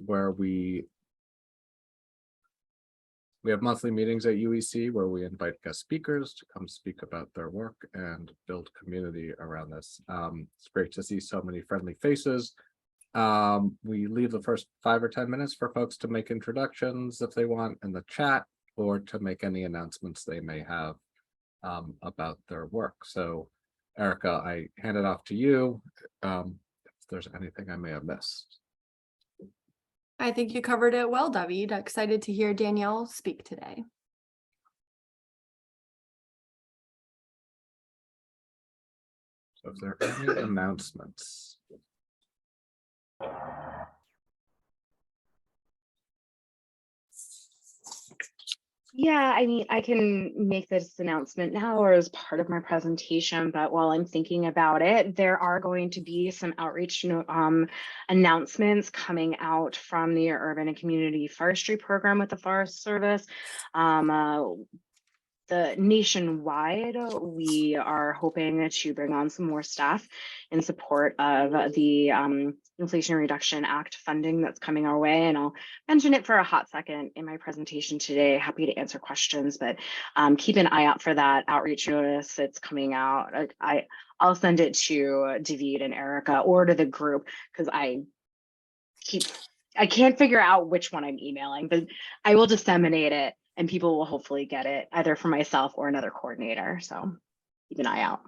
where we have monthly meetings at UEC where we invite guest speakers to come speak about their work and build community around this. It's great to see so many friendly faces. We leave the first 5 or 10 minutes for folks to make introductions if they want in the chat, or to make any announcements they may have about their work. So Erica, I hand it off to you. If there's anything I may have missed. I think you covered it well, David. Excited to hear Danielle speak today. So if there are any announcements. Yeah, I mean, I can make this announcement now or as part of my presentation, but while I'm thinking about it, there are going to be some outreach announcements coming out from the Urban and Community Forestry Program with the Forest Service. The nationwide, we are hoping to bring on some more staff in support of the Inflation Reduction Act funding that's coming our way. And I'll mention it for a hot second in my presentation today. Happy to answer questions, but keep an eye out for that outreach notice. It's coming out. I'll send it to David and Erica or to the group because I can't figure out which one I'm emailing, but I will disseminate it. And people will hopefully get it either for myself or another coordinator. So keep an eye out.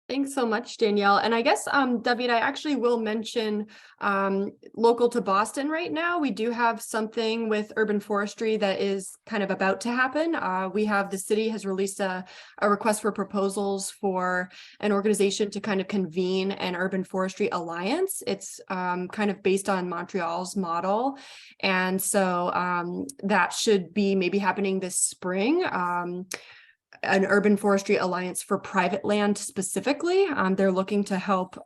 Thanks so much, Danielle. And I guess, David, I actually will mention local to Boston right now, we do have something with urban forestry that is kind of about to happen. The city has released a request for proposals for an organization to kind of convene an urban forestry alliance. It's kind of based on Montreal's model. And so that should be maybe happening this spring. An urban forestry alliance for private land specifically. They're looking to help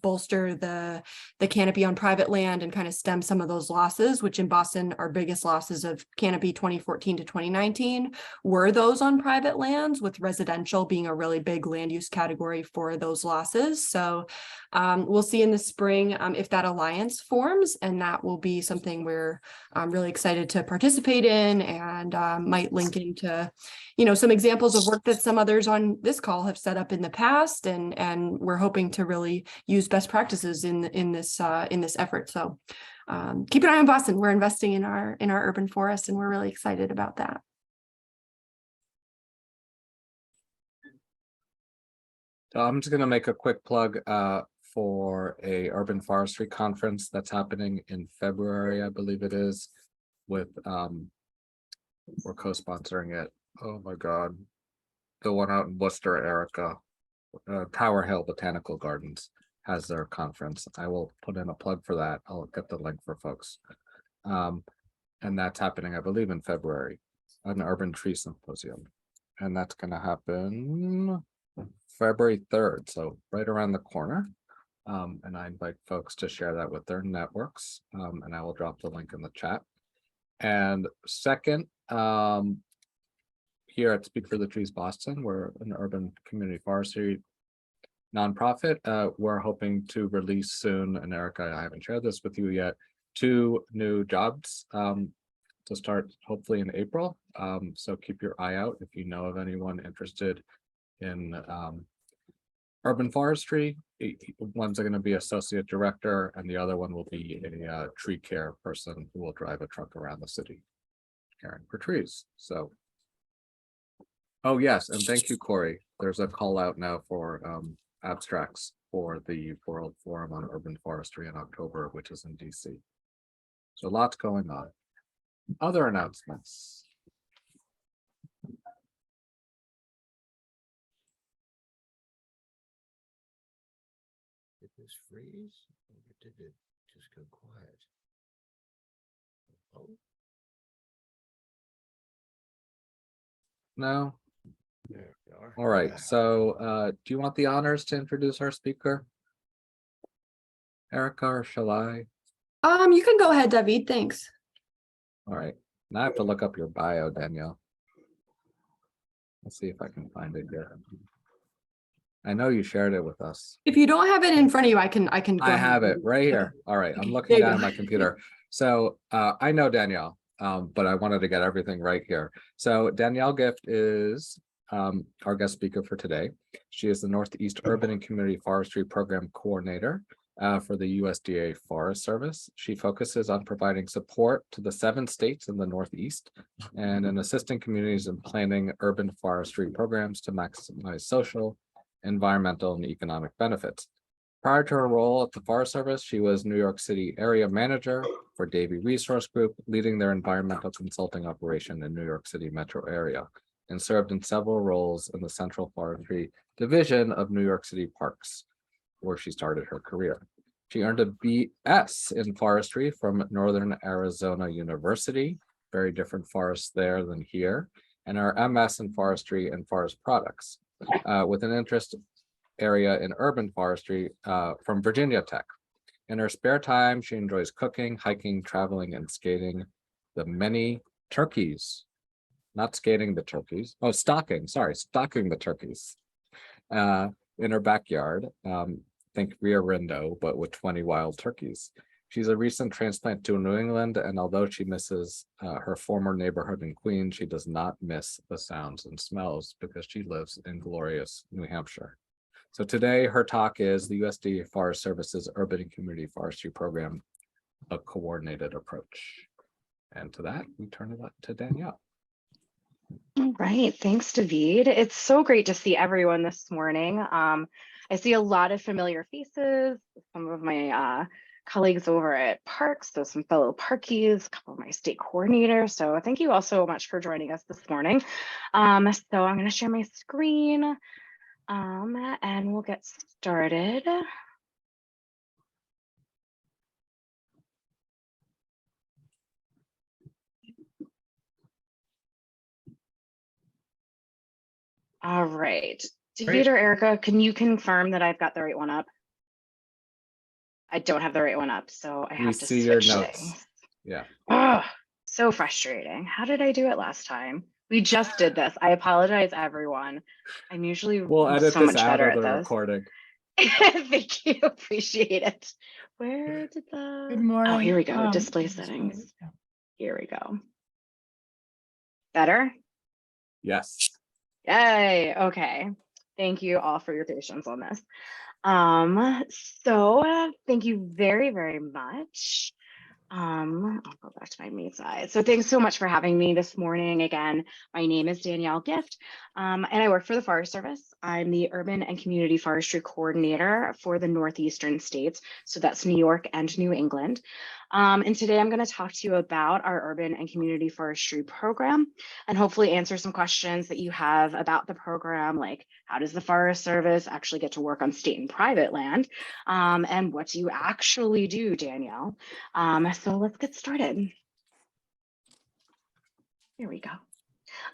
bolster the canopy on private land and kind of stem some of those losses, which in Boston, our biggest losses of canopy 2014 to 2019 were those on private lands, with residential being a really big land use category for those losses. So we'll see in the spring if that alliance forms, and that will be something we're really excited to participate in, and might link into some examples of work that some others on this call have set up in the past, and we're hoping to really use best practices in this effort. So keep an eye on Boston. We're investing in our urban forest, and we're really excited about that. So I'm just going to make a quick plug for a urban forestry conference that's happening in February, I believe it is, with we're co-sponsoring it. Oh my God, the one out in Worcester, Erica, Tower Hill Botanical Gardens has their conference. I will put in a plug for that. I'll get the link for folks. And that's happening, I believe, in February, an urban tree symposium. And that's going to happen February 3rd, so right around the corner. And I invite folks to share that with their networks. And I will drop the link in the chat. And second, here at Speak for the Trees Boston, we're an urban community forestry nonprofit. We're hoping to release soon, and Erica, I haven't shared this with you yet, 2 new jobs to start hopefully in April. So keep your eye out if you know of anyone interested in urban forestry. One's going to be associate director, and the other one will be a tree care person who will drive a truck around the city caring for trees. So. Oh, yes. And thank you, Corey. There's a call out now for abstracts for the World Forum on Urban Forestry in October, which is in DC. So lots going on. Other announcements. Did this freeze? Or did it just go quiet? Oh. No. There we are. All right. So do you want the honors to introduce our speaker? Erica, or shall I? You can go ahead, David. Thanks. All right. Now I have to look up your bio, Danielle. Let's see if I can find it here. I know you shared it with us. If you don't have it in front of you, I can go I ahead have it and- right Okay. here. All right, I'm Okay, looking there you down at go. my computer. So I know Danielle, but I wanted to get everything right here. So Danielle Gift is our guest speaker for today. She is the Northeast Urban and Community Forestry Program Coordinator for the USDA Forest Service. She focuses on providing support to the 7 states in the Northeast and in assisting communities in planning urban forestry programs to maximize social, environmental, and economic benefits. Prior to her role at the Forest Service, she was New York City area manager for Davie Resource Group, leading their environmental consulting operation in New York City metro area, and served in several roles in the Central Forestry Division of New York City Parks, where she started her career. She earned a BS in forestry from Northern Arizona University, very different forests there than here, and her MS in forestry and forest products, with an interest area in urban forestry from Virginia Tech. In her spare time, she enjoys cooking, hiking, traveling, and skating the many turkeys. Not skating the turkeys. Oh, stalking the turkeys in her backyard. Think Rio Rindo, but with 20 wild turkeys. She's a recent transplant to New England, and although she misses her former neighborhood in Queens, she does not miss the sounds and smells because she lives in glorious New Hampshire. So today her talk is the USDA Forest Service's Urban and Community Forestry Program, a coordinated approach. And to that, we turn it up to Danielle. All right, thanks, David. It's so great to see everyone this morning. I see a lot of familiar faces, some of my colleagues over at Parks, so some fellow Parkies, a couple of my state coordinators. So thank you all so much for joining us this morning. So I'm going to share my screen and we'll get started. All right, David or Erica, can you confirm that I've got the right one up? I don't have the right one up, so I have to see your switch notes. things. Yeah. Oh, so frustrating. How did I do it last time? We just did this. I apologize, everyone. I'm usually We'll edit so this much out better of at the this. recording. Thank you, appreciate it. Where did the... Good morning. Oh, here we go, display settings. Here we go. Better? Yes. Yay, okay. Thank you all for your patience on this. Thank you very, very much. I'll go back to my main slide. So thanks so much for having me this morning. Again, my name is Danielle Gift, and I work for the Forest Service. I'm the Urban and Community Forestry Coordinator for the Northeastern states. So that's New York and New England. And today I'm going to talk to you about our Urban and Community Forestry Program and hopefully answer some questions that you have about the program, like how does the Forest Service actually get to work on state and private land? And what do you actually do, Danielle? So let's get started. Here we go.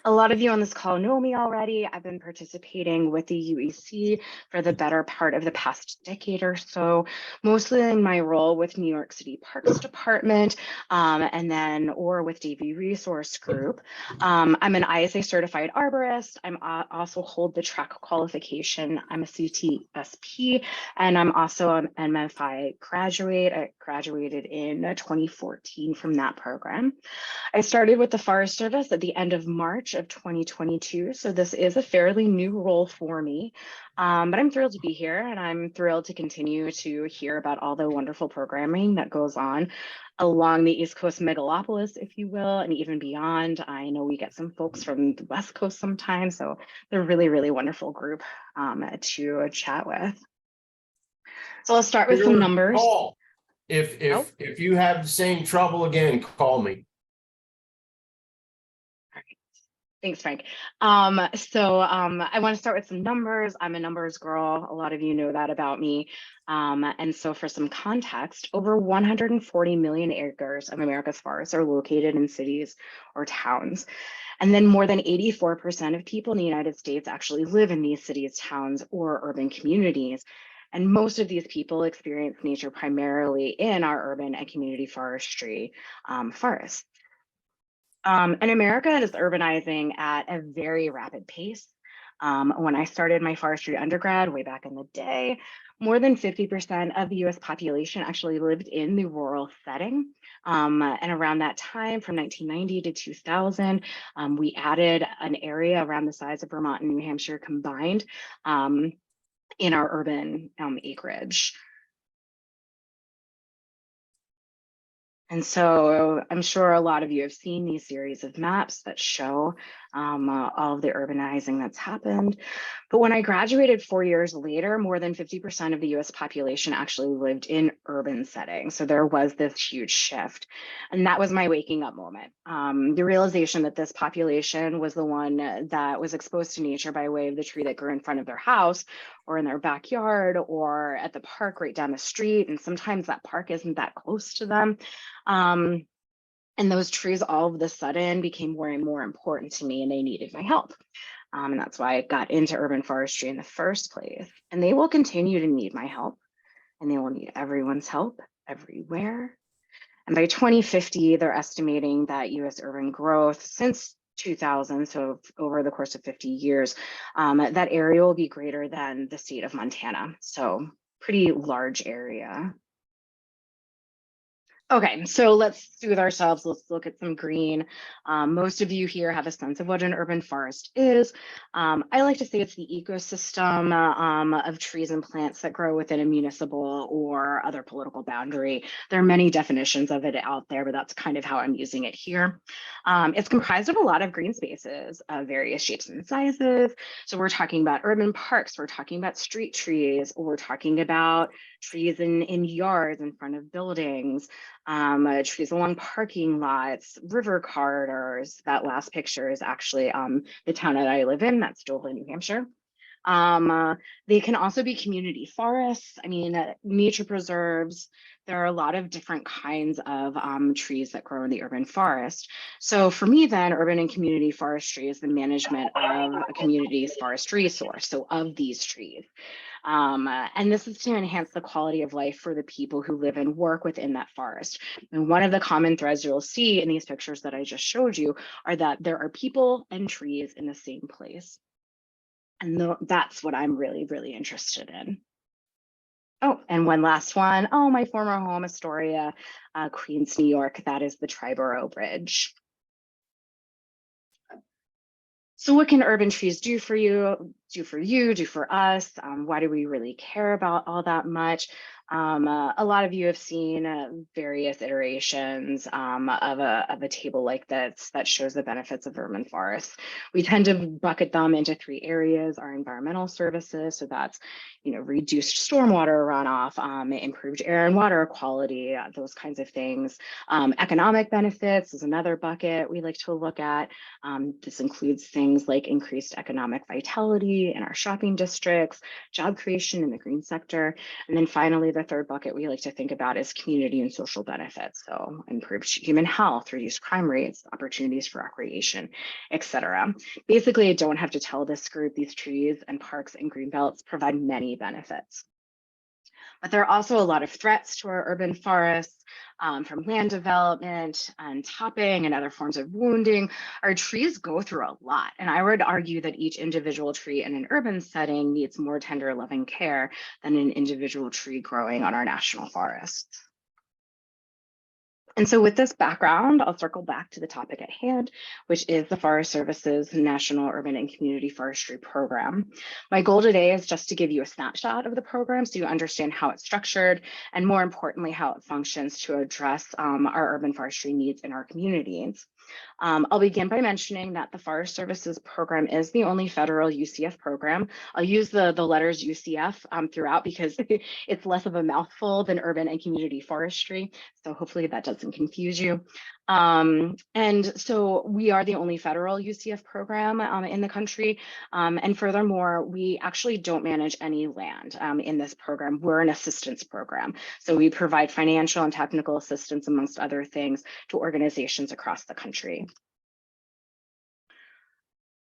A lot of you on this call know me already. I've been participating with the UEC for the better part of the past decade or so, mostly in my role with New York City Parks Department, or with Davie Resource Group. I'm an ISA certified arborist. I'm also hold the track qualification. I'm a CTSP, and I'm also an MFI graduate. I graduated in 2014 from that program. I started with the Forest Service at the end of March of 2022, so this is a fairly new role for me, but I'm thrilled to be here, and I'm thrilled to continue to hear about all the wonderful programming that goes on along the East Coast megalopolis, if you will, and even beyond. I know we get some folks from the West Coast sometimes, so they're a really, really wonderful group to chat with. So let's start with some numbers. Call. If you have the same trouble again, call me. Thanks, Frank. I want to start with some numbers. I'm a numbers girl. A lot of you know that about me. And so for some context, over 140 million acres of America's forests are located in cities or towns. And then more than 84% of people in the United States actually live in these cities, towns, or urban communities. And most of these people experience nature primarily in our urban and community forestry forests. And America is urbanizing at a very rapid pace. When I started my forestry undergrad way back in the day, more than 50% of the US population actually lived in the rural setting. And around that time, from 1990 to 2000, we added an area around the size of Vermont and New Hampshire combined in our urban acreage. And so I'm sure a lot of you have seen these series of maps that show all of the urbanizing that's happened. But when I graduated 4 years later, more than 50% of the US population actually lived in urban settings. So there was this huge shift. And that was my waking up moment. The realization that this population was the one that was exposed to nature by way of the tree that grew in front of their house or in their backyard or at the park right down the street. And sometimes that park isn't that close to them. And those trees all of a sudden became more and more important to me and they needed my help. And that's why I got into urban forestry in the first place. And they will continue to need my help and they will need everyone's help everywhere. And by 2050, they're estimating that US urban growth since 2000, so over the course of 50 years, that area will be greater than the state of Montana. So pretty large area. Okay, so let's soothe ourselves. Let's look at some green. Most of you here have a sense of what an urban forest is. I like to say it's the ecosystem of trees and plants that grow within a municipal or other political boundary. There are many definitions of it out there, but that's kind of how I'm using it here. It's comprised of a lot of green spaces of various shapes and sizes. So we're talking about urban parks, we're talking about street trees, or we're talking about trees in yards in front of buildings. Trees along parking lots, river corridors. That last picture is actually the town that I live in, that's Dover, New Hampshire. They can also be community forests. I mean, nature preserves. There are a lot of different kinds of trees that grow in the urban forest. So for me then, urban and community forestry is the management of a community's forest resource, so of these trees. And this is to enhance the quality of life for the people who live and work within that forest. And one of the common threads you'll see in these pictures that I just showed you are that there are people and trees in the same place. And that's what I'm really, really interested in. Oh, and one last one. Oh, my former home, Astoria, Queens, New York. That is the Triborough Bridge. So what can urban trees do for you, do for us? Why do we really care about all that much? A lot of you have seen various iterations of a table like this that shows the benefits of urban forests. We tend to bucket them into 3 areas: our environmental services, so that's reduced stormwater runoff, improved air and water quality, those kinds of things. Economic benefits is another bucket we like to look at. This includes things like increased economic vitality in our shopping districts, job creation in the green sector, and then finally the third bucket we like to think about is community and social benefits. So improved human health, reduced crime rates, opportunities for recreation, etc. Basically, I don't have to tell this group these trees and parks and green belts provide many benefits. But there are also a lot of threats to our urban forests from land development and topping and other forms of wounding. Our trees go through a lot. And I would argue that each individual tree in an urban setting needs more tender, loving care than an individual tree growing on our national forests. And so with this background, I'll circle back to the topic at hand, which is the Forest Service's National Urban and Community Forestry Program. My goal today is just to give you a snapshot of the program so you understand how it's structured and, more importantly, how it functions to address our urban forestry needs in our communities. I'll begin by mentioning that the Forest Service's program is the only federal UCF program. I'll use the letters UCF throughout because it's less of a mouthful than urban and community forestry. So hopefully that doesn't confuse you. And so we are the only federal UCF program in the country. And furthermore, we actually don't manage any land in this program. We're an assistance program. So we provide financial and technical assistance, amongst other things, to organizations across the country.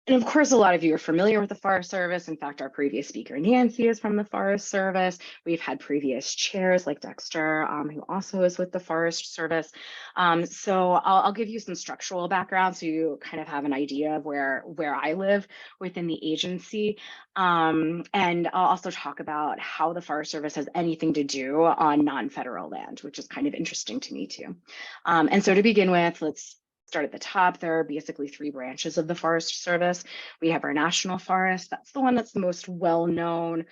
And of course, a lot of you are familiar with the Forest Service. In fact, our previous speaker, Nancy, is from the Forest Service. We've had previous chairs like Dexter, who also is with the Forest Service. So I'll give you some structural background so you kind of have an idea of where I live within the agency. And I'll also talk about how the Forest Service has anything to do on non-federal land, which is kind of interesting to me too. And so to begin with, let's start at the top. There are basically 3 branches of the Forest Service. We have our National Forest. That's the one that's the most well-known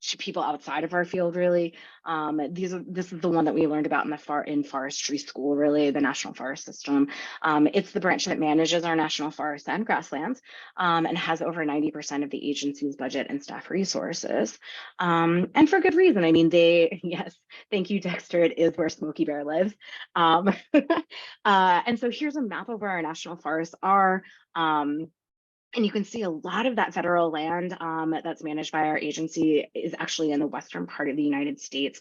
to people outside of our field, really. This is the one that we learned about in forestry school, really, the National Forest System. It's the branch that manages our national forests and grasslands, and has over 90% of the agency's budget and staff resources. And for good reason. I mean, yes, thank you, Dexter. It is where Smokey Bear lives. And so here's a map of where our national forests are. And you can see a lot of that federal land that's managed by our agency is actually in the western part of the United States.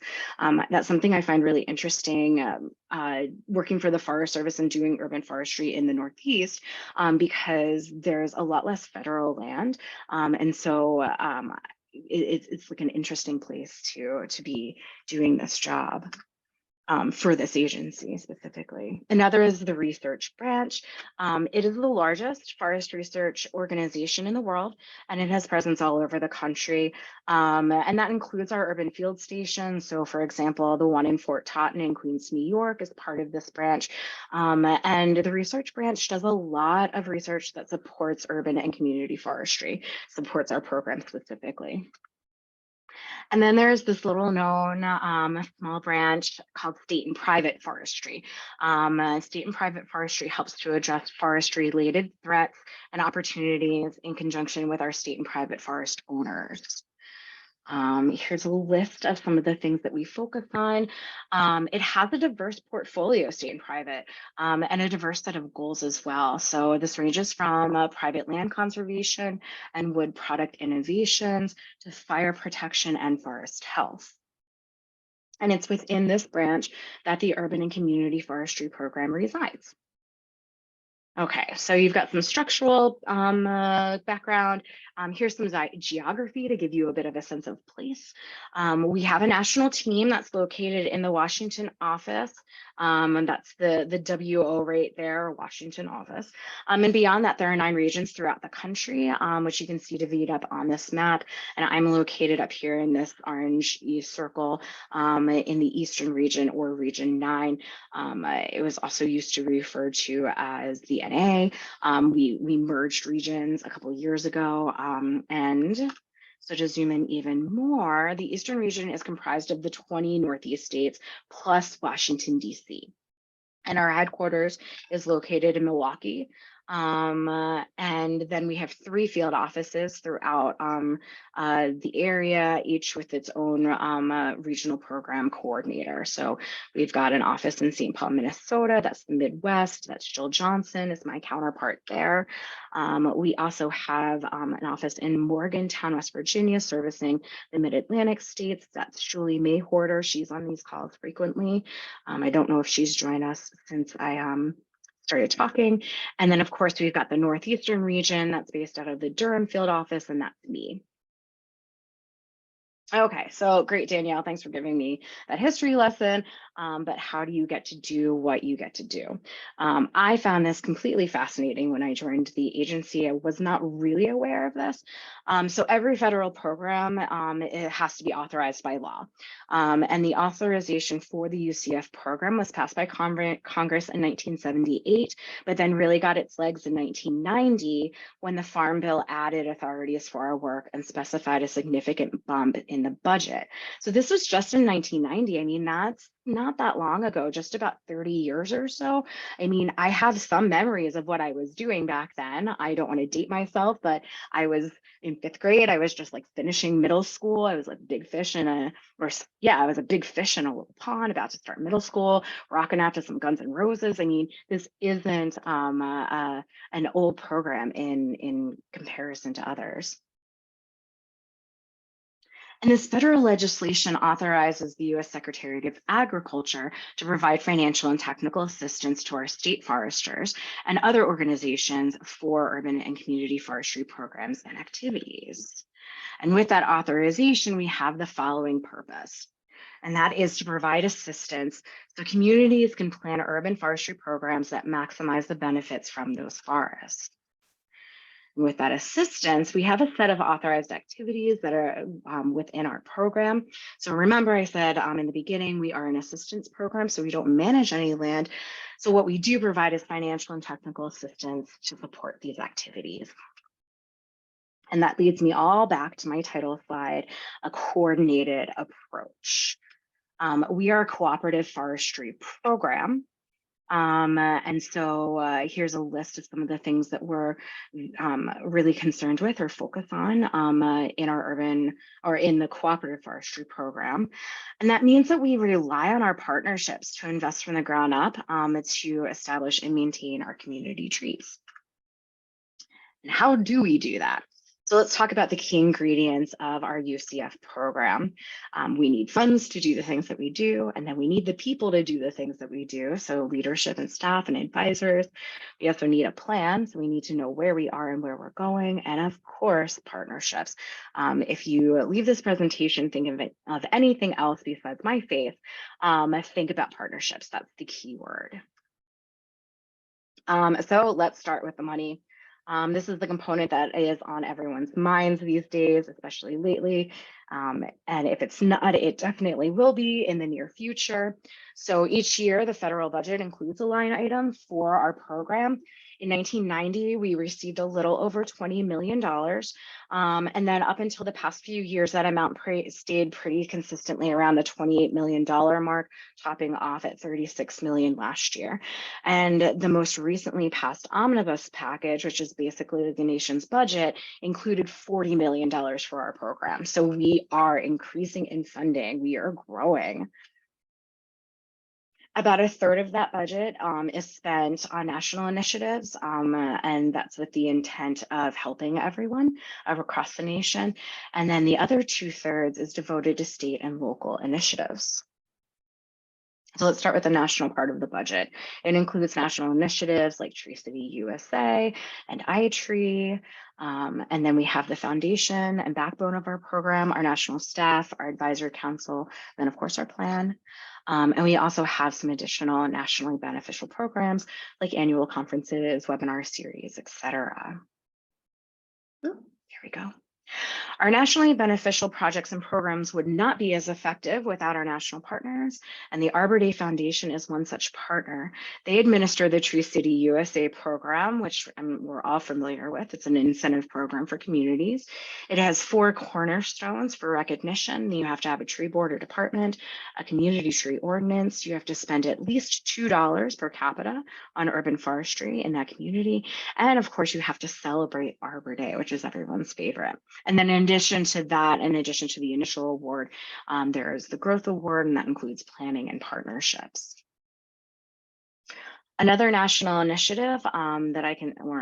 That's something I find really interesting working for the Forest Service and doing urban forestry in the Northeast, because there's a lot less federal land. And so it's like an interesting place to be doing this job. For this agency specifically. Another is the research branch. It is the largest forest research organization in the world, and it has presence all over the country. And that includes our urban field stations. So for example, the one in Fort Totten in Queens, New York is part of this branch. And the research branch does a lot of research that supports urban and community forestry, supports our program specifically. And then there's this little known small branch called state and private forestry. State and private forestry helps to address forestry related threats and opportunities in conjunction with our state and private forest owners. Here's a list of some of the things that we focus on. It has a diverse portfolio, state and private, and a diverse set of goals as well. So this ranges from private land conservation and wood product innovations to fire protection and forest health. And it's within this branch that the Urban and Community Forestry Program resides. Okay, so you've got some structural background. Here's some geography to give you a bit of a sense of place. We have a national team that's located in the Washington office. And that's the WO right there, Washington office. And beyond that, there are 9 regions throughout the country, which you can see divided up on this map. And I'm located up here in this orange circle in the Eastern region, or Region 9. It was also used to refer to as the NA. We merged regions a couple of years ago, and so to zoom in even more, the Eastern region is comprised of the 20 Northeast states plus Washington, D.C. And our headquarters is located in Milwaukee. And then we have 3 field offices throughout the area, each with its own regional program coordinator. So we've got an office in St. Paul, Minnesota. That's the Midwest. That's Jill Johnson is my counterpart there. We also have an office in Morgantown, West Virginia, servicing the Mid-Atlantic states. That's Julie Mayhorter. She's on these calls frequently. I don't know if she's joined us since I started talking. And then of course, we've got the Northeastern region that's based out of the Durham field office, and that's me. Okay, so great, Danielle. Thanks for giving me that history lesson. But how do you get to do what you get to do? I found this completely fascinating when I joined the agency. I was not really aware of this. So every federal program, it has to be authorized by law. And the authorization for the UCF program was passed by Congress in 1978, but then really got its legs in 1990 when the Farm Bill added authorities for our work and specified a significant bump in the budget. So this was just in 1990. I mean, that's not that long ago, just about 30 years or so. I mean, I have some memories of what I was doing back then. I don't want to date myself, but I was in 5th grade. I was just like finishing middle school. I was like big fish in a, I was a big fish in a little pond about to start middle school, rocking out to some Guns N' Roses. I mean, this isn't an old program in comparison to others. And this federal legislation authorizes the U.S. Secretary of Agriculture to provide financial and technical assistance to our state foresters and other organizations for urban and community forestry programs and activities. And with that authorization, we have the following purpose, and that is to provide assistance so communities can plan urban forestry programs that maximize the benefits from those forests. With that assistance, we have a set of authorized activities that are within our program. So remember, I said in the beginning, we are an assistance program, so we don't manage any land. So what we do provide is financial and technical assistance to support these activities. And that leads me all back to my title slide, a coordinated approach. We are a cooperative forestry program. And so here's a list of some of the things that we're really concerned with or focus on in our urban or in the cooperative forestry program. And that means that we rely on our partnerships to invest from the ground up to establish and maintain our community trees. And how do we do that? So let's talk about the key ingredients of our UCF program. We need funds to do the things that we do, and then we need the people to do the things that we do. So leadership and staff and advisors. We also need a plan. So we need to know where we are and where we're going. And of course, partnerships. If you leave this presentation thinking of anything else besides my faith, think about partnerships. That's the key word. So let's start with the money. This is the component that is on everyone's minds these days, especially lately. And if it's not, it definitely will be in the near future. So each year, the federal budget includes a line item for our program. In 1990, we received a little over $20 million. And then up until the past few years, that amount stayed pretty consistently around the $28 million mark, topping off at $36 million last year. And the most recently passed omnibus package, which is basically the nation's budget, included $40 million for our program. So we are increasing in funding, we are growing. About a third of that budget is spent on national initiatives, and that's with the intent of helping everyone across the nation. And then the other 2/3 is devoted to state and local initiatives. So let's start with the national part of the budget. It includes national initiatives like Tree City USA and iTree. And then we have the foundation and backbone of our program, our national staff, our advisory council, then of course our plan. And we also have some additional nationally beneficial programs like annual conferences, webinar series, etc. Here we go. Our nationally beneficial projects and programs would not be as effective without our national partners, and the Arbor Day Foundation is one such partner. They administer the Tree City USA program, which we're all familiar with. It's an incentive program for communities. It has 4 cornerstones for recognition. You have to have a tree board or department, a community tree ordinance. You have to spend at least $2 per capita on urban forestry in that community. And of course, you have to celebrate Arbor Day, which is everyone's favorite. And then in addition to that, in addition to the initial award, there is the growth award, and that includes planning and partnerships. Another national initiative that I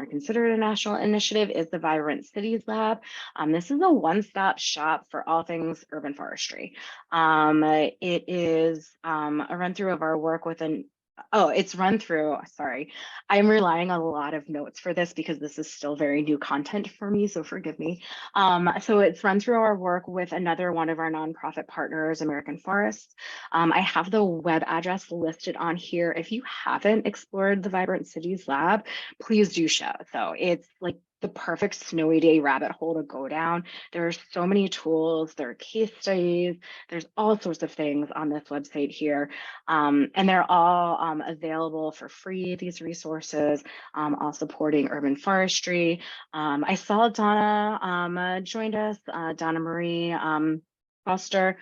consider a national initiative is the Vibrant Cities Lab. This is a one-stop shop for all things urban forestry. It is a run through of our work with sorry. I'm relying on a lot of notes for this because this is still very new content for me, so forgive me. So it's run through our work with another one of our nonprofit partners, American Forests. I have the web address listed on here. If you haven't explored the Vibrant Cities Lab, please do so. It's like the perfect snowy day rabbit hole to go down. There are so many tools, there are case studies, there's all sorts of things on this website here. And they're all available for free, these resources, all supporting urban forestry. I saw Donna joined us, Donna Marie Foster.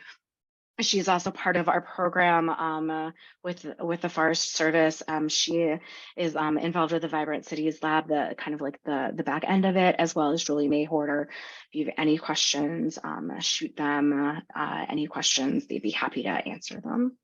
She's also part of our program with the Forest Service. She is involved with the Vibrant Cities Lab, the kind of like the back end of it, as well as Julie Mayhorter. If you have any questions, shoot them any questions. They'd be happy to answer them.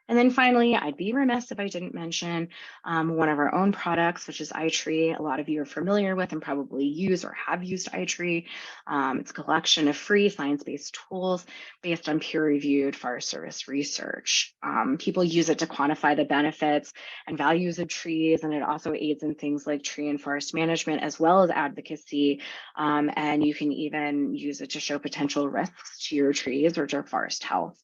And then finally, I'd be remiss if I didn't mention one of our own products, which is iTree. A lot of you are familiar with and probably use or have used iTree. It's a collection of free science-based tools based on peer-reviewed Forest Service research. People use it to quantify the benefits and values of trees, and it also aids in things like tree and forest management as well as advocacy. And you can even use it to show potential risks to your trees or to forest health.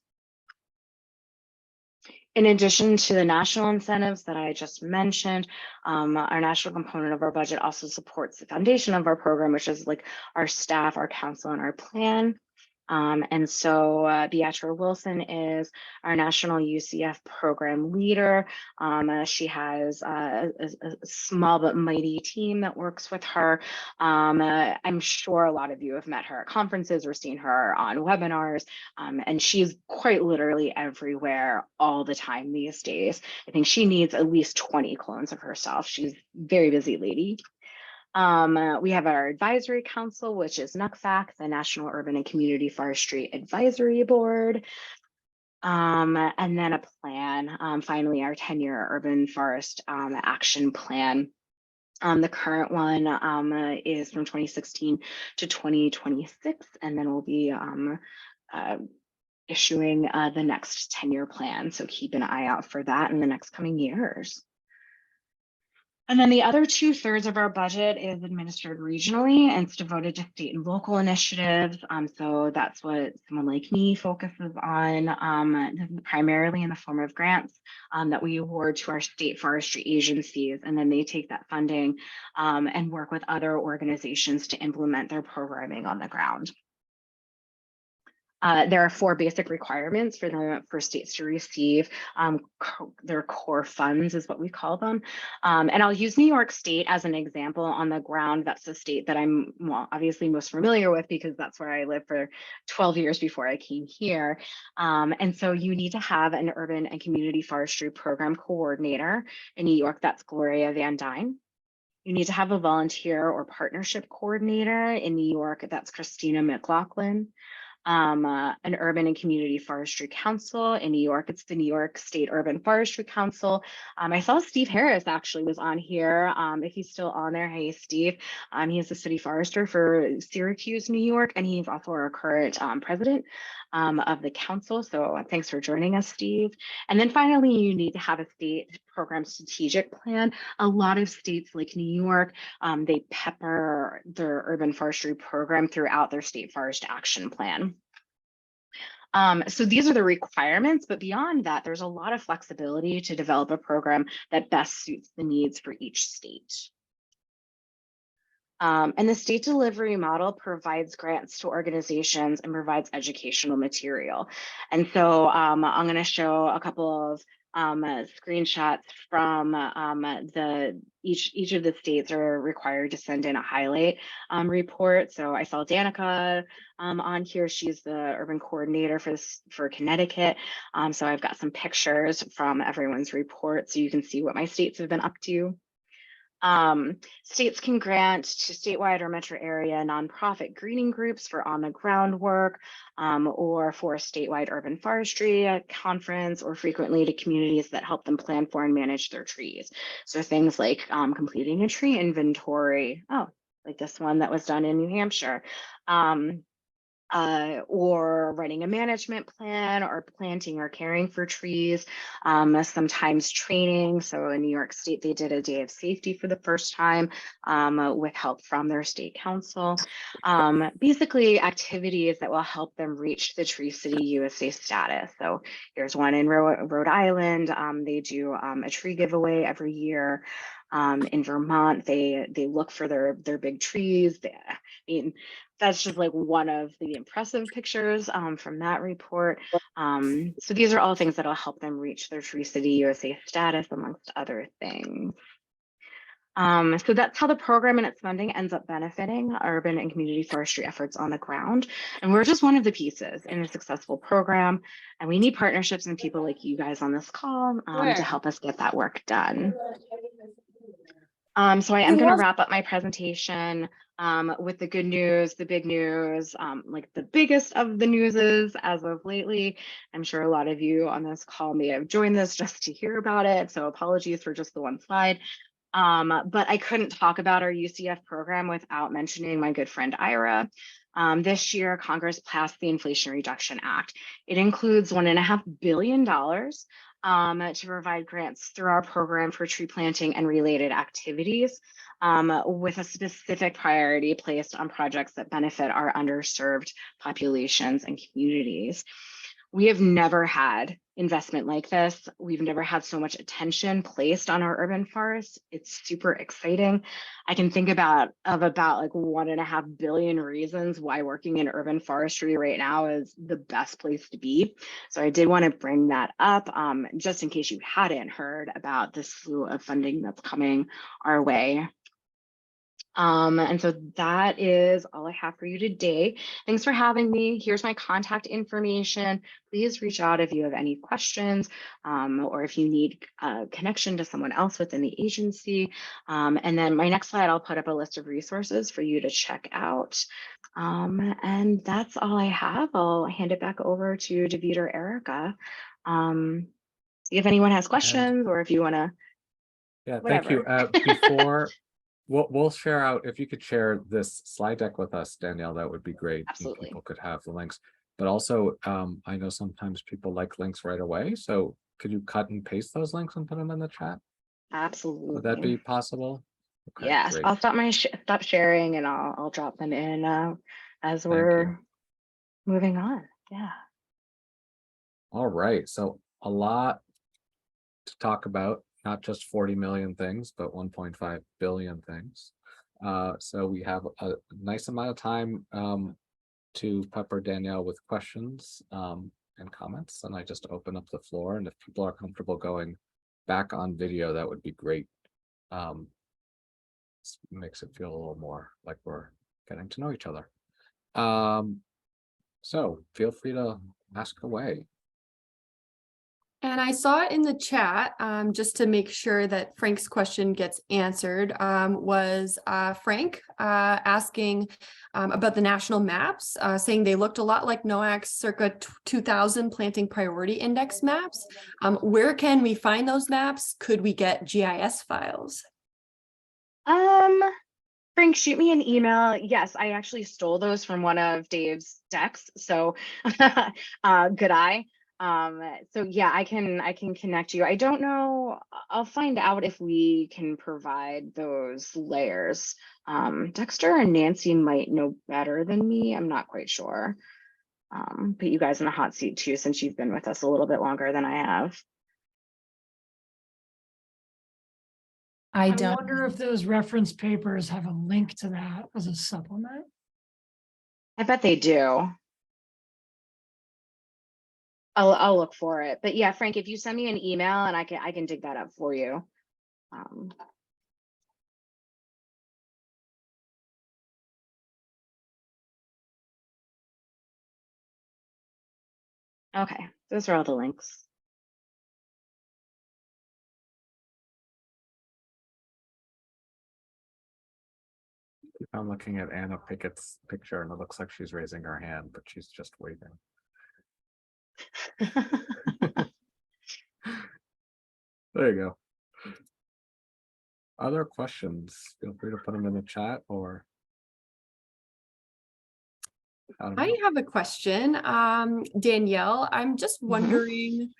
In addition to the national incentives that I just mentioned, our national component of our budget also supports the foundation of our program, which is like our staff, our council, and our plan. And so Beatrice Wilson is our national UCF program leader. She has a small but mighty team that works with her. I'm sure a lot of you have met her at conferences or seen her on webinars, and she's quite literally everywhere all the time these days. I think she needs at least 20 clones of herself. She's a very busy lady. We have our advisory council, which is NUCFAC, the National Urban and Community Forestry Advisory Board. And then a plan, finally, our 10-year urban forest action plan. The current one is from 2016 to 2026, and then we'll be issuing the next 10-year plan. So keep an eye out for that in the next coming years. And then the other 2/3 of our budget is administered regionally, and it's devoted to state and local initiatives. So that's what someone like me focuses on, primarily in the form of grants that we award to our state forestry agencies. And then they take that funding and work with other organizations to implement their programming on the ground. There are 4 basic requirements for states to receive their core funds, is what we call them. And I'll use New York State as an example on the ground. That's the state that I'm obviously most familiar with, because that's where I lived for 12 years before I came here. And so you need to have an urban and community forestry program coordinator. In New York, that's Gloria Van Dyne. You need to have a volunteer or partnership coordinator. In New York, that's Christina McLaughlin. An urban and community forestry council. In New York, it's the New York State Urban Forestry Council. I saw Steve Harris actually was on here. If he's still on there, hey Steve. He is the city forester for Syracuse, New York, and he's also our current president of the council. So thanks for joining us, Steve. And then finally, you need to have a state program strategic plan. A lot of states like New York, they pepper their urban forestry program throughout their state forest action plan. So these are the requirements, but beyond that, there's a lot of flexibility to develop a program that best suits the needs for each state. And the state delivery model provides grants to organizations and provides educational material. And so I'm going to show a couple of screenshots from each of the states are required to send in a highlight report. So I saw Danica on here. She's the urban coordinator for Connecticut. So I've got some pictures from everyone's report so you can see what my states have been up to. States can grant to statewide or metro area nonprofit greening groups for on the ground work, or for a statewide urban forestry conference, or frequently to communities that help them plan for and manage their trees. So things like completing a tree inventory, like this one that was done in New Hampshire, or writing a management plan, or planting or caring for trees, sometimes training. So in New York State, they did a day of safety for the first time with help from their state council. Basically activities that will help them reach the Tree City USA status. So here's one in Rhode Island. They do a tree giveaway every year. In Vermont, they look for their big trees. I mean, that's just like one of the impressive pictures from that report. So these are all things that will help them reach their Tree City USA status, amongst other things. So that's how the program and its funding ends up benefiting urban and community forestry efforts on the ground. And we're just one of the pieces in a successful program. And we need partnerships and people like you guys on this call to help us get that work done. So I am going to wrap up my presentation with the good news, the big news, like the biggest of the newses as of lately. I'm sure a lot of you on this call may have joined this just to hear about it. So apologies for just the one slide. But I couldn't talk about our UCF program without mentioning my good friend Ira. This year, Congress passed the Inflation Reduction Act. It includes $1.5 billion to provide grants through our program for tree planting and related activities, with a specific priority placed on projects that benefit our underserved populations and communities. We have never had investment like this. We've never had so much attention placed on our urban forests. It's super exciting. I can think about like 1.5 billion reasons why working in urban forestry right now is the best place to be. So I did want to bring that up, just in case you hadn't heard about this slew of funding that's coming our way. And so that is all I have for you today. Thanks for having me. Here's my contact information. Please reach out if you have any questions, or if you need a connection to someone else within the agency. And then my next slide, I'll put up a list of resources for you to check out. And that's all I have. I'll hand it back over to David or Erica. If anyone has questions, or if you want to. Yeah, Whatever. thank you. Before we'll share out, if you could share this slide deck with us, Danielle, that would be great. Absolutely. People could have the links, but also I know sometimes people like links right away. So could you cut and paste those links and put them in the chat? Absolutely. Would that be possible? Okay, Yes, great. I'll stop sharing and I'll drop them in as Thank we're you. moving on. Yeah. All right, so a lot to talk about, not just 40 million things, but 1.5 billion things. So we have a nice amount of time to pepper Danielle with questions and comments, and I just open up the floor, and if people are comfortable going back on video, that would be great. Makes it feel a little more like we're getting to know each other. So feel free to ask away. And I saw it in the chat, just to make sure that Frank's question gets answered, was Frank asking about the national maps, saying they looked a lot like NOAC's circa 2000 planting priority index maps. Where can we find those maps? Could we get GIS files? Frank, shoot me an email. Yes, I actually stole those from one of Dave's decks. So good eye. So yeah, I can connect you. I don't know. I'll find out if we can provide those layers. Dexter and Nancy might know better than me. I'm not quite sure. Put you guys in a hot seat too, since you've been with us a little bit longer than I have. I wonder if those reference papers have a link to that as a supplement. I bet they do. I'll look for it. But yeah, Frank, if you send me an email and I can dig that up for you. Okay, those are all the links. I'm looking at Anna Pickett's picture and it looks like she's raising her hand, but she's just waving. There you go. Other questions? Feel free to put them in the chat or. I have a question. Danielle, I'm just wondering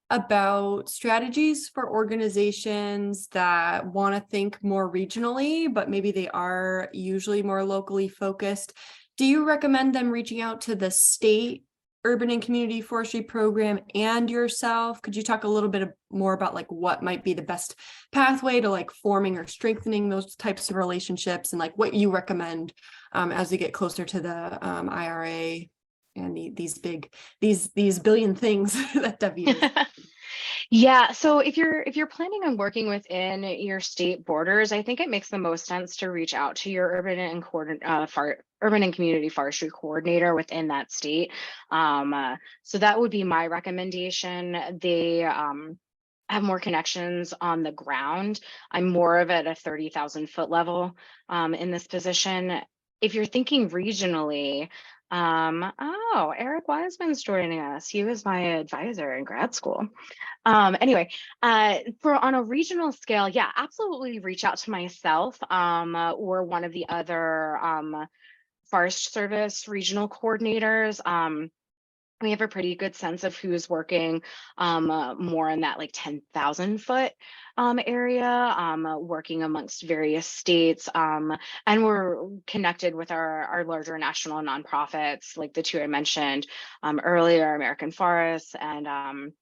about strategies for organizations that want to think more regionally, but maybe they are usually more locally focused. Do you recommend them reaching out to the state urban and community forestry program and yourself? Could you talk a little bit more about like what might be the best pathway to like forming or strengthening those types of relationships, and like what you recommend as we get closer to the IRA and these billion things that David is. Yeah, so if you're planning on working within your state borders, I think it makes the most sense to reach out to your urban and community forestry coordinator within that state. So that would be my recommendation. They have more connections on the ground. I'm more of at a 30,000 foot level in this position. if you're thinking regionally, oh, Eric Wiseman's joining us. He was my advisor in grad school. Anyway, for on a regional scale, yeah, absolutely reach out to myself or one of the other Forest Service regional coordinators. We have a pretty good sense of who's working more in that like 10,000 foot area, working amongst various states. And we're connected with our larger national nonprofits, like the two I mentioned earlier, American Forests and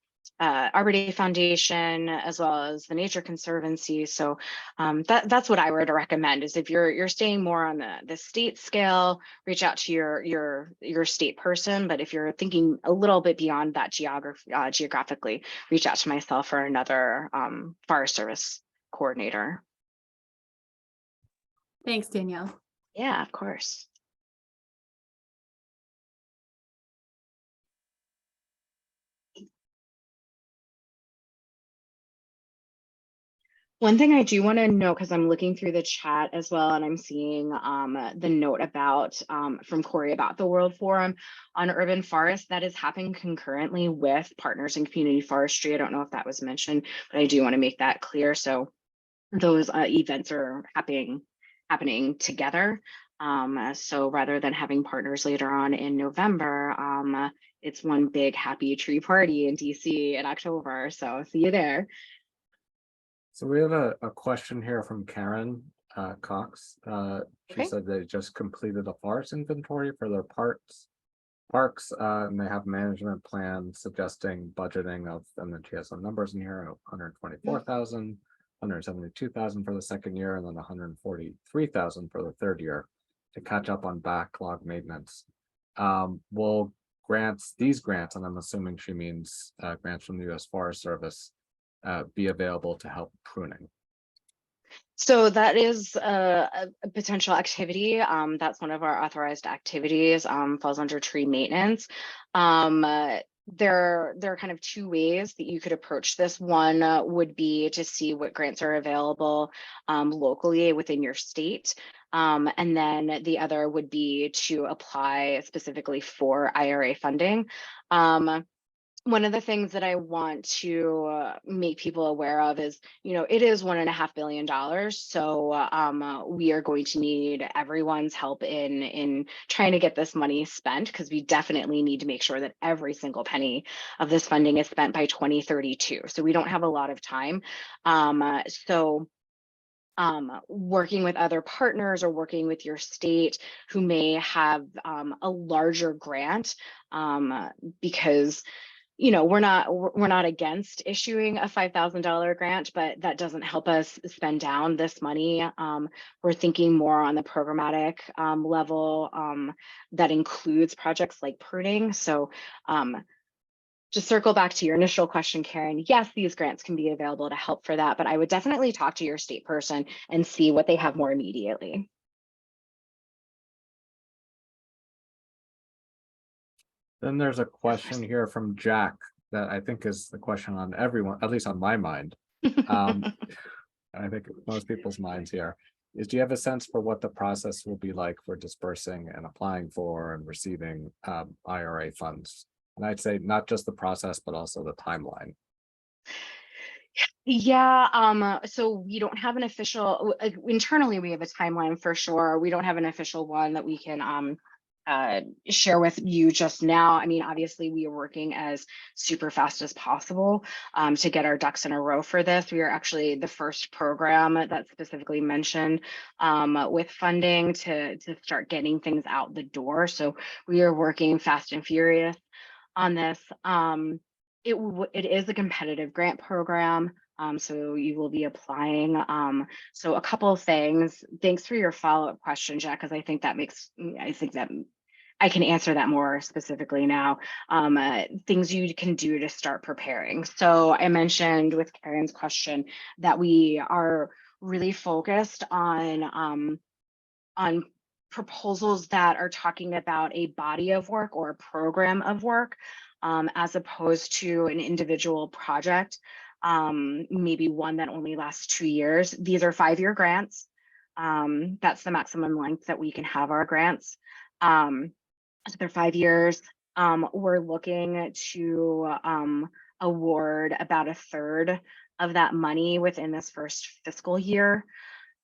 Arbor Day Foundation, as well as the Nature Conservancy. So that's what I would recommend is if you're staying more on the state scale, reach out to your state person. But if you're thinking a little bit beyond that geographically, reach out to myself or another Forest Service coordinator. Thanks, Danielle. Yeah, of course. One thing I do want to know, because I'm looking through the chat as well, and I'm seeing the note about from Corey about the World Forum on Urban Forest that is happening concurrently with Partners in Community Forestry. I don't know if that was mentioned, but I do want to make that clear. So those events are happening together. So rather than having partners later on in November, it's one big happy tree party in DC in October. So see you there. So we have a question here from Karen Cox. She Okay. said they just completed a forest inventory for their parks, and they have management plan suggesting budgeting of, and then she has some numbers in here, 124,000, 172,000 for the second year, and then 143,000 for the third year to catch up on backlog maintenance. Will these grants, and I'm assuming she means grants from the US Forest Service, be available to help pruning? So that is a potential activity. That's one of our authorized activities, falls under tree maintenance. There are kind of two ways that you could approach this. One would be to see what grants are available locally within your state. And then the other would be to apply specifically for IRA funding. One of the things that I want to make people aware of is, it is $1.5 billion. So we are going to need everyone's help in trying to get this money spent, because we definitely need to make sure that every single penny of this funding is spent by 2032. So we don't have a lot of time. Working with other partners or working with your state who may have a larger grant, because we're not against issuing a $5,000 grant, but that doesn't help us spend down this money. We're thinking more on the programmatic level that includes projects like pruning. So just circle back to your initial question, Karen. Yes, these grants can be available to help for that, but I would definitely talk to your state person and see what they have more immediately. Then there's a question here from Jack that I think is the question on everyone, at least on my mind. I think most people's minds here is, do you have a sense for what the process will be like for dispersing and applying for and receiving IRA funds? And I'd say not just the process, but also the timeline. Yeah, so we don't have an official, internally we have a timeline for sure. We don't have an official one that we can share with you just now. I mean, obviously we are working as super fast as possible to get our ducks in a row for this. We are actually the first program that's specifically mentioned with funding to start getting things out the door. So we are working fast and furious on this. It is a competitive grant program. So you will be applying. So a couple of things. Thanks for your follow-up question, Jack, because I think that I can answer that more specifically now. Things you can do to start preparing. So I mentioned with Karen's question that we are really focused on proposals that are talking about a body of work or a program of work, as opposed to an individual project, maybe one that only lasts 2 years. These are 5-year grants. That's the maximum length that we can have our grants. So they're 5 years. We're looking to award about a third of that money within this first fiscal year.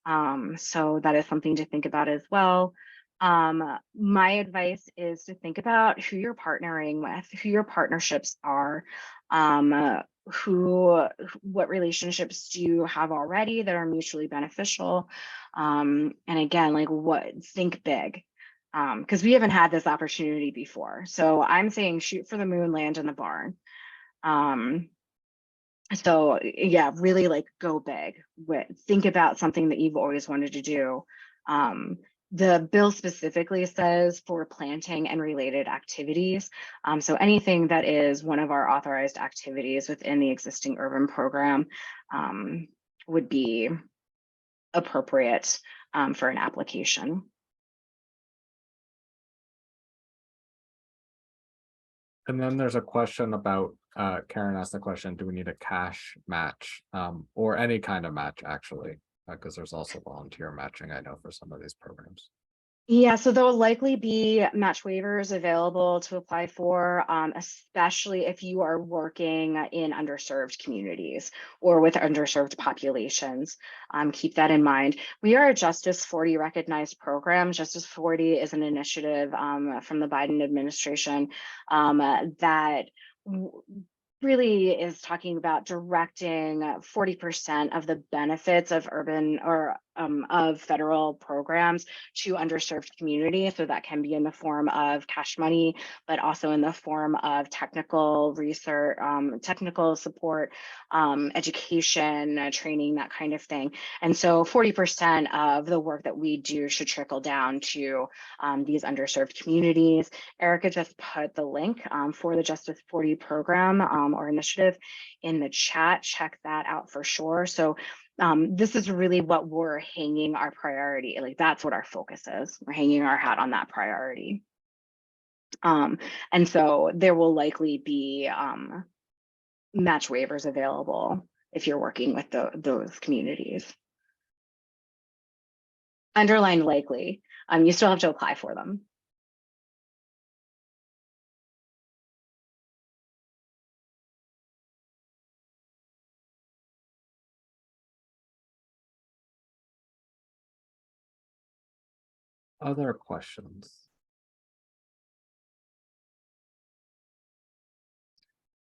So that is something to think about as well. My advice is to think about who you're partnering with, who your partnerships are, what relationships do you have already that are mutually beneficial. And again, like think big, because we haven't had this opportunity before. So I'm saying shoot for the moon, land in the barn. So yeah, really like go big. Think about something that you've always wanted to do. The bill specifically says for planting and related activities. So anything that is one of our authorized activities within the existing urban program would be appropriate for an application. And then there's a question about, Karen asked the question, do we need a cash match or any kind of match actually? Because there's also volunteer matching, I know, for some of these programs. Yeah, so there will likely be match waivers available to apply for, especially if you are working in underserved communities or with underserved populations. Keep that in mind. We are a Justice 40 recognized program. Justice 40 is an initiative from the Biden administration that really is talking about directing 40% of the benefits of urban or of federal programs to underserved communities. So that can be in the form of cash money, but also in the form of technical research, technical support, education, training, that kind of thing. And so 40% of the work that we do should trickle down to these underserved communities. Erica just put the link for the Justice 40 program or initiative in the chat. Check that out for sure. So this is really what we're hanging our priority. Like that's what our focus is. We're hanging our hat on that priority. And so there will likely be match waivers available if you're working with those communities. Underline likely. You still have to apply for them. Other questions?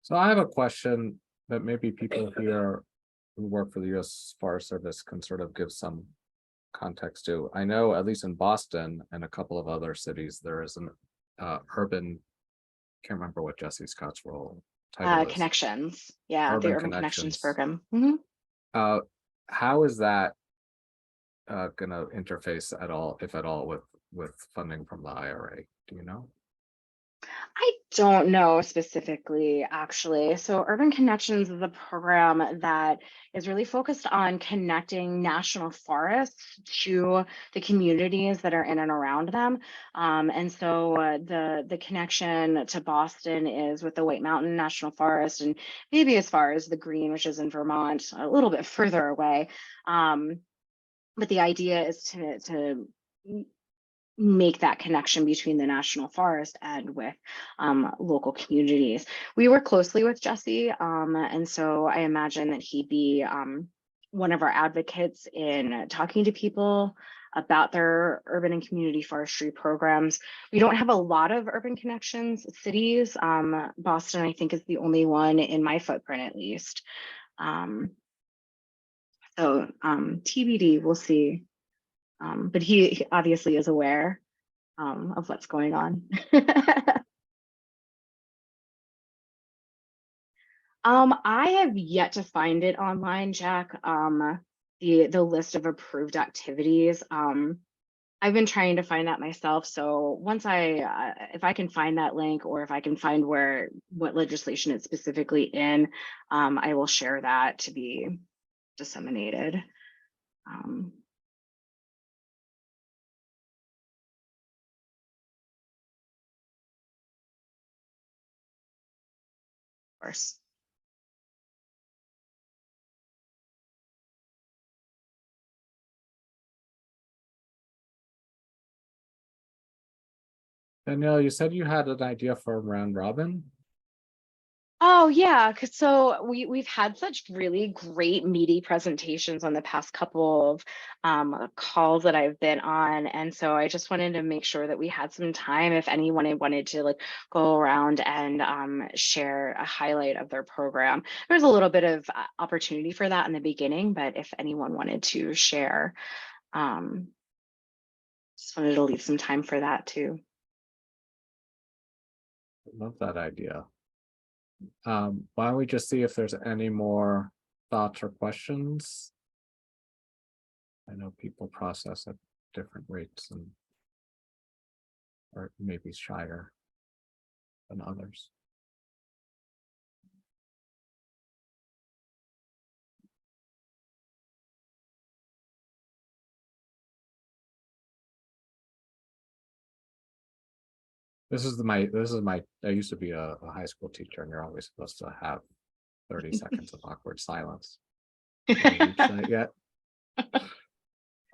So I have a question that maybe people here who work for the U.S. Forest Service can sort of give some context to. I know at least in Boston and a couple of other cities, there is an urban, can't remember what Jesse Scott's role title is. Connections. Yeah, the Urban Connections program. How is that going to interface at all, if at all, with funding from the IRA? Do you know? I don't know specifically, actually. So Urban Connections is a program that is really focused on connecting national forests to the communities that are in and around them. And so the connection to Boston is with the White Mountain National Forest and maybe as far as the Green, which is in Vermont, a little bit further away. But the idea is to make that connection between the national forest and with local communities. We work closely with Jesse, and so I imagine that he'd be one of our advocates in talking to people about their urban and community forestry programs. We don't have a lot of urban connections cities. Boston, I think, is the only one in my footprint, at least. So TBD, we'll see. But he obviously is aware of what's going on. I have yet to find it online, Jack. The list of approved activities. I've been trying to find that myself. So once if I can find that link, or if I can find what legislation it's specifically in, I will share that to be disseminated. Of course. Danielle, you said you had an idea for a round robin. Oh yeah, so we've had such really great meaty presentations on the past couple of calls that I've been on, and so I just wanted to make sure that we had some time if anyone wanted to like go around and share a highlight of their program. There's a little bit of opportunity for that in the beginning, but if anyone wanted to share, just wanted to leave some time for that too. I love that idea. Why don't we just see if there's any more thoughts or questions? I know people process at different rates and or maybe shyer than others. This is my, I used to be a high school teacher and you're always supposed to have 30 seconds of awkward silence. Haven't reached that yet.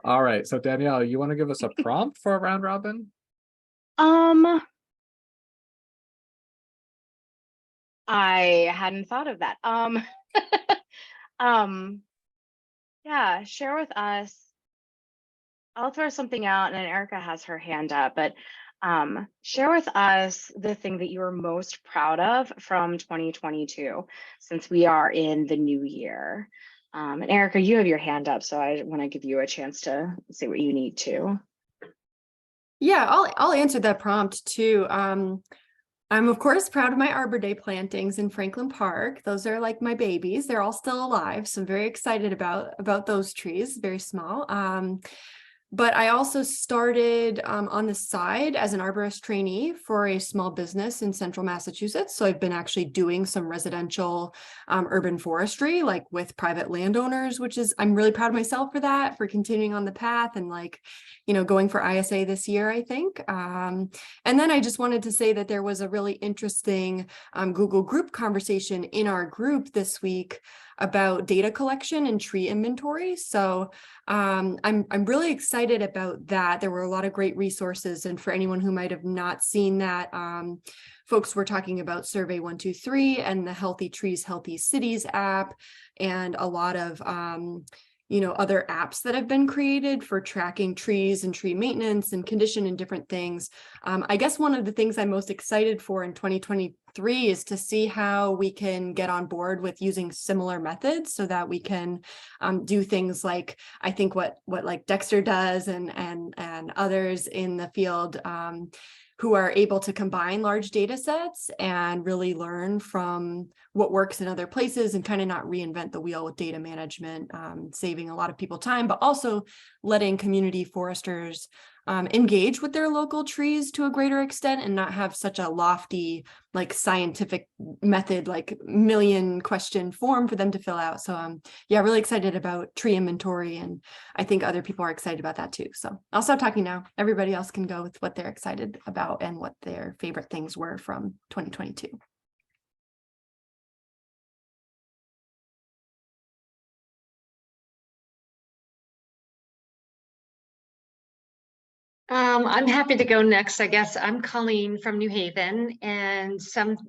All right, so Danielle, you want to give us a prompt for a round robin? I hadn't thought of that. Yeah, share with us. I'll throw something out, and then Erica has her hand up, but share with us the thing that you are most proud of from 2022, since we are in the new year. And Erica, you have your hand up, so I want to give you a chance to say what you need to. Yeah, I'll answer that prompt too. I'm of course proud of my Arbor Day plantings in Franklin Park. Those are like my babies. They're all still alive, so I'm very excited about those trees. Very small. But I also started on the side as an arborist trainee for a small business in central Massachusetts. So I've been actually doing some residential urban forestry, like with private landowners, which is, I'm really proud of myself for that, for continuing on the path and like, you know, going for ISA this year, I think. And then I just wanted to say that there was a really interesting Google group conversation in our group this week about data collection and tree inventory. So I'm really excited about that. There were a lot of great resources, and for anyone who might have not seen that, folks were talking about Survey 123 and the Healthy Trees, Healthy Cities app, and a lot of you know, other apps that have been created for tracking trees and tree maintenance and condition and different things. I guess one of the things I'm most excited for in 2023 is to see how we can get on board with using similar methods so that we can do things like, I think what like Dexter does and others in the field who are able to combine large data sets and really learn from what works in other places and kind of not reinvent the wheel with data management, saving a lot of people time, but also letting community foresters engage with their local trees to a greater extent and not have such a lofty, like scientific method, like million question form for them to fill out. So yeah, really excited about tree inventory, and I think other people are excited about that too. So I'll stop talking now. Everybody else can go with what they're excited about and what their favorite things were from 2022. I'm happy to go next. I guess I'm Colleen from New Haven, and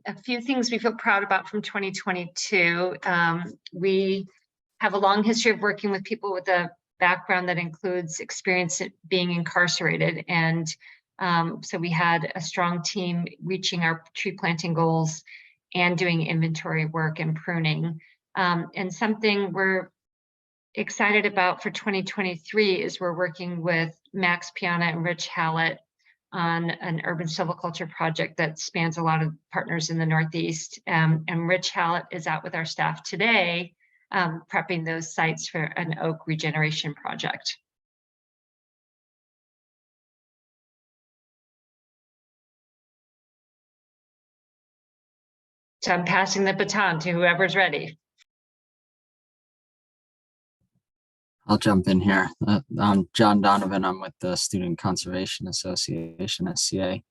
a few things we feel proud about from 2022. We have a long history of working with people with a background that includes experience being incarcerated, and so we had a strong team reaching our tree planting goals and doing inventory work and pruning. And something we're excited about for 2023 is we're working with Max Piana and Rich Hallett on an urban silviculture project that spans a lot of partners in the Northeast. And Rich Hallett is out with our staff today, prepping those sites for an oak regeneration project. So I'm passing the baton to whoever's ready. I'll jump in here. I'm John Donovan. I'm with the Student Conservation Association, SCA.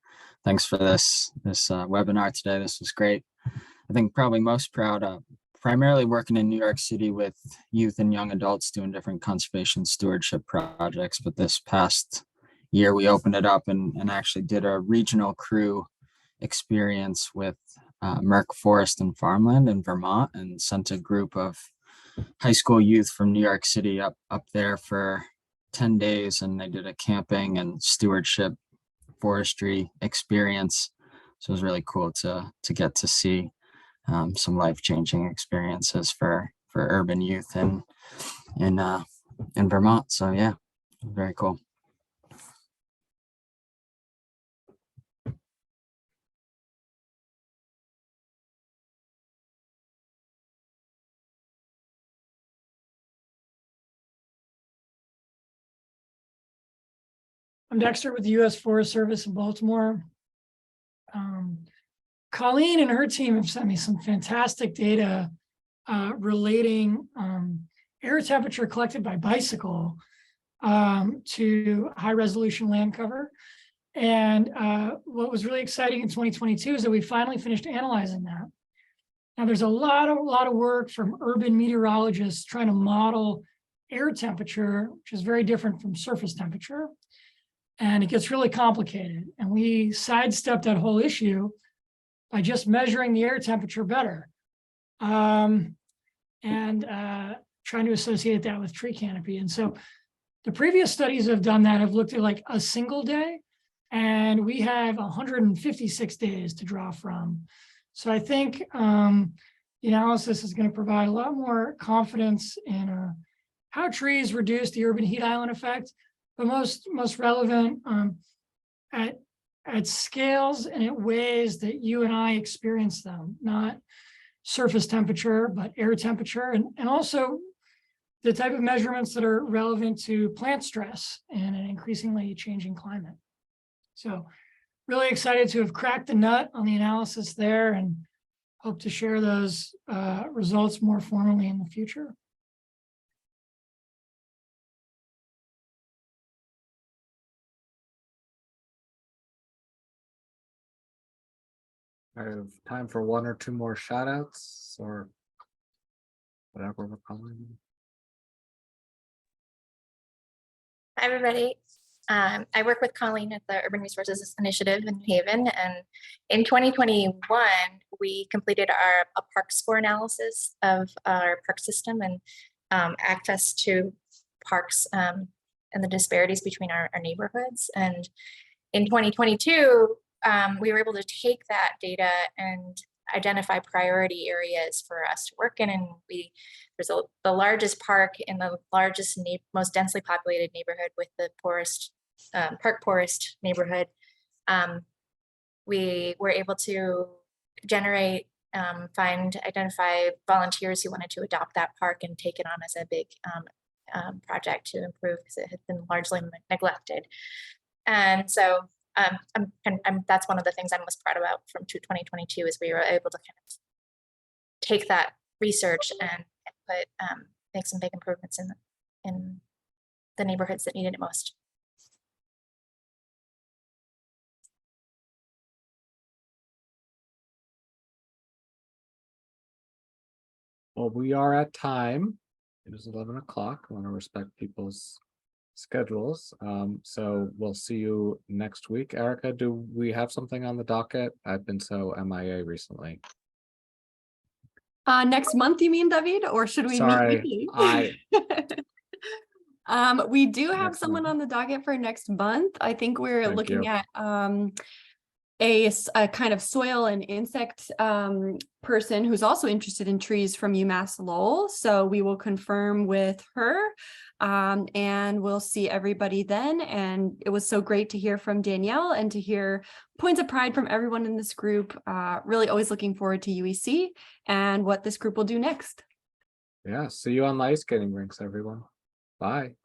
Thanks for this webinar today. This was great. I think probably most proud of primarily working in New York City with youth and young adults doing different conservation stewardship projects. But this past year, we opened it up and actually did a regional crew experience with Merck Forest and Farmland in Vermont, and sent a group of high school youth from New York City up there for 10 days, and they did a camping and stewardship forestry experience. So it was really cool to get to see some life-changing experiences for urban youth in Vermont. So yeah, very cool. I'm Dexter with the U.S. Forest Service in Baltimore. Colleen and her team have sent me some fantastic data relating air temperature collected by bicycle to high resolution land cover. And what was really exciting in 2022 is that we finally finished analyzing that. Now there's a lot of work from urban meteorologists trying to model air temperature, which is very different from surface temperature. And it gets really complicated. And we sidestepped that whole issue by just measuring the air temperature better. And trying to associate that with tree canopy. And so the previous studies have done that, have looked at like a single day, and we have 156 days to draw from. So I think the analysis is going to provide a lot more confidence in how trees reduce the urban heat island effect, but most relevant at scales and at ways that you and I experience them, not surface temperature, but air temperature, and also the type of measurements that are relevant to plant stress in an increasingly changing climate. So really excited to have cracked the nut on the analysis there, and hope to share those results more formally in the future. I have time for one or two more shout outs or whatever we're calling them. Hi, everybody. I work with Colleen at the Urban Resources Initiative in New Haven, and in 2021, we completed a park score analysis of our park system and access to parks and the disparities between our neighborhoods. And in 2022, we were able to take that data and identify priority areas for us to work in. And there's the largest park in the largest, most densely populated neighborhood with the poorest, park poorest neighborhood. We were able to generate, identify volunteers who wanted to adopt that park and take it on as a big project to improve, because it had been largely neglected. And so that's one of the things I'm most proud about from 2022 is we were able to kind of take that research and make some big improvements in the neighborhoods that needed it most. Well, we are at time. It is 11 o'clock. I want to respect people's schedules. So we'll see you next week. Erica, do we have something on the docket? I've been so MIA recently. Next month, you mean, David, or should we Sorry, meet weekly? We do have Next someone month. on the docket for next month. I think we're Thank looking you. at a kind of soil and insect person who's also interested in trees from UMass Lowell. So we will confirm with her and we'll see everybody then. And it was so great to hear from Danielle and to hear points of pride from everyone in this group. Really always looking forward to UEC and what this group will do next. Yeah, see you on the ice skating rinks, everyone. Bye.